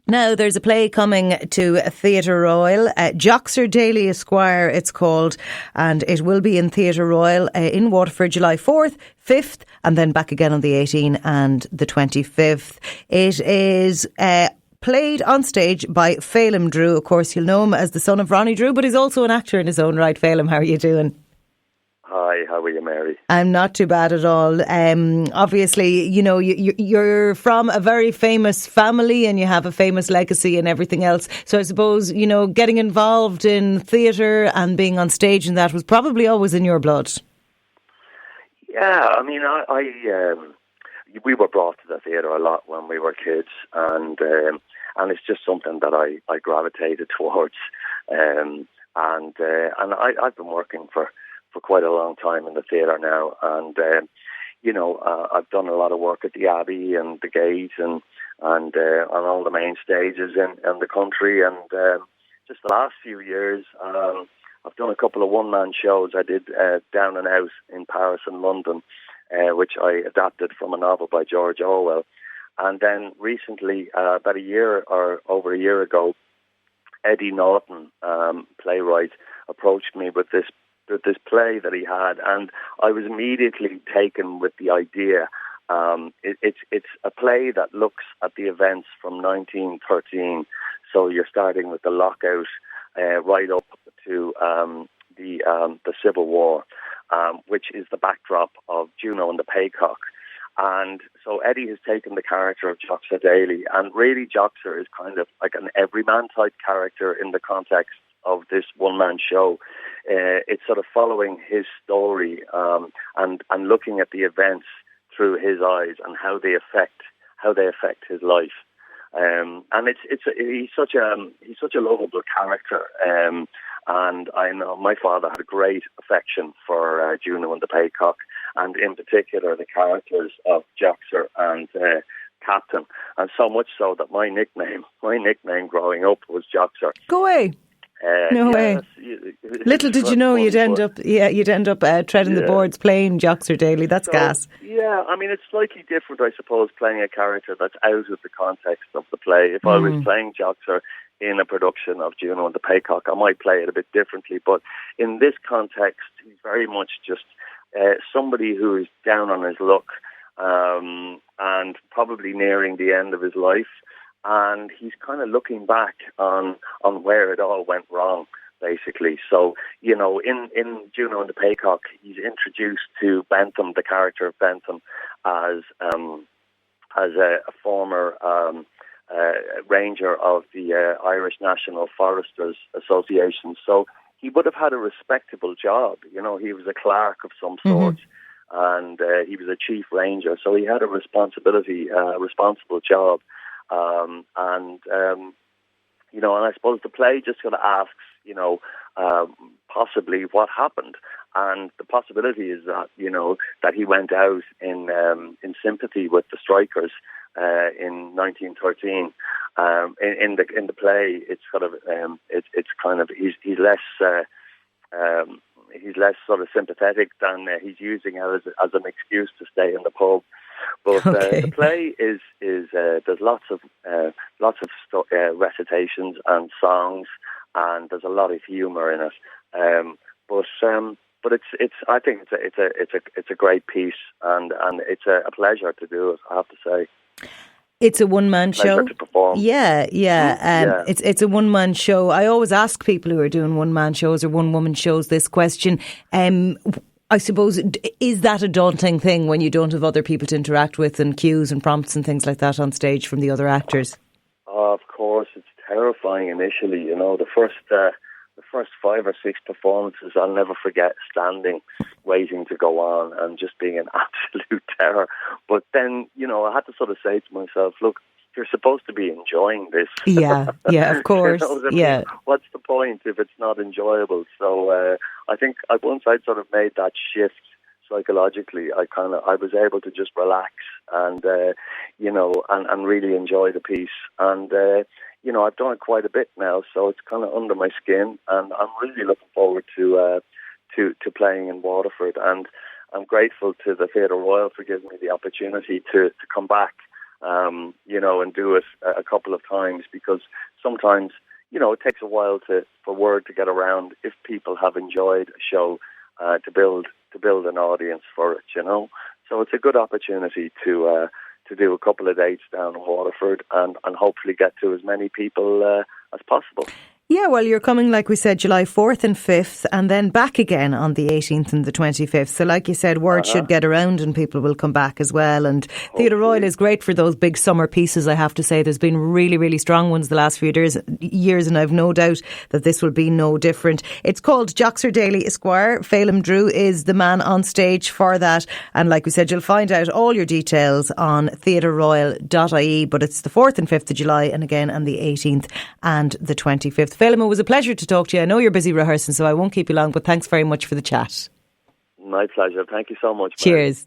Now, there's a play coming to Theatre Royal, Joxer Daly Esquire it's called, and it will be in Theatre Royal in Waterford July 4th, 5th, and then back again on the 18th and the 25th. It is played on stage by Phelim Drew. Of course, you'll know him as the son of Ronnie Drew, but he's also an actor in his own right. Phelim, how are you doing? Hi, how are you, Mary? I'm not too bad at all. Obviously, you know, you're from a very famous family and you have a famous legacy and everything else. So I suppose, you know, getting involved in theatre and being on stage and that was probably always in your blood. Yeah, I mean, we were brought to the theatre a lot when we were kids, and it's just something that I gravitated towards. And I've been working for quite a long time in the theatre now, and I've done a lot of work at the Abbey and the Gate and on all the main stages in the country, and just the last few years I've done a couple of one-man shows. I did Down and Out in Paris and London, which I adapted from a novel by George Orwell, and then recently, about a year or over a year ago, Eddie Naughton, playwright, approached me with this play that he had, and I was immediately taken with the idea. It's a play that looks at the events from 1913, so you're starting with the lockout right up to the Civil War, which is the backdrop of Juno and the Paycock. And so Eddie has taken the character of Joxer Daly, and really Joxer is kind of like an everyman type character in the context of this one-man show. It's sort of following his story and looking at the events through his eyes and how they affect his life. And he's such a lovable character. And I know my father had a great affection for Juno and the Paycock, and in particular the characters of Joxer and Captain, and so much so that my nickname growing up was Joxer. Go away. No way. Little did you know you'd end up treading the boards playing Joxer Daly. That's gas. Yeah, I mean, it's slightly different, I suppose, playing a character that's out of the context of the play. If I was playing Joxer in a production of Juno and the Paycock, I might play it a bit differently. But in this context, he's very much just somebody who is down on his luck and probably nearing the end of his life. And he's kind of looking back on where it all went wrong, basically. So, you know, in Juno and the Paycock, he's introduced to Bentham, the character of Bentham, as a former ranger of the Irish National Foresters Association. So he would have had a respectable job. You know, he was a clerk of some sort, and he was a chief ranger. So he had a responsible job. And I suppose the play just sort of asks, possibly what happened. And the possibility is that, that he went out in sympathy with the strikers in 1913. In the play, it's sort of he's less sort of sympathetic than he's using it as an excuse to stay in the pub. But the play is there's lots of recitations and songs, and there's a lot of humour in it. But I think it's a great piece, and it's a pleasure to do it, I have to say. It's a one-man show. To perform. Yeah. It's a one-man show. I always ask people who are doing one-man shows or one-woman shows this question. I suppose, is that a daunting thing when you don't have other people to interact with and cues and prompts and things like that on stage from the other actors? Of course, it's terrifying initially. The first 5 or 6 performances, I'll never forget standing, waiting to go on and just being an absolute terror. But then, I had to sort of say to myself, look, you're supposed to be enjoying this. Yeah, of course. Yeah. What's the point if it's not enjoyable? So I think once I'd sort of made that shift psychologically, I was able to just relax and and really enjoy the piece. And I've done it quite a bit now, so it's kind of under my skin, and I'm really looking forward to playing in Waterford. And I'm grateful to the Theatre Royal for giving me the opportunity to come back and do it a couple of times, because sometimes, it takes a while for word to get around if people have enjoyed a show, to build an audience for it, So it's a good opportunity to do a couple of dates down in Waterford and hopefully get to as many people as possible. Yeah, well, you're coming, like we said, July 4th and 5th, and then back again on the 18th and the 25th. So like you said, word should get around and people will come back as well. And Theatre Royal is great for those big summer pieces, I have to say. There's been really, really strong ones the last few years, and I've no doubt that this will be no different. It's called Joxer Daly Esquire. Phelim Drew is the man on stage for that. And like we said, you'll find out all your details on theatreroyal.ie, but it's the 4th and 5th of July, and again on the 18th and the 25th. Phelim, it was a pleasure to talk to you. I know you're busy rehearsing, so I won't keep you long, but thanks very much for the chat. My pleasure. Thank you so much. Cheers.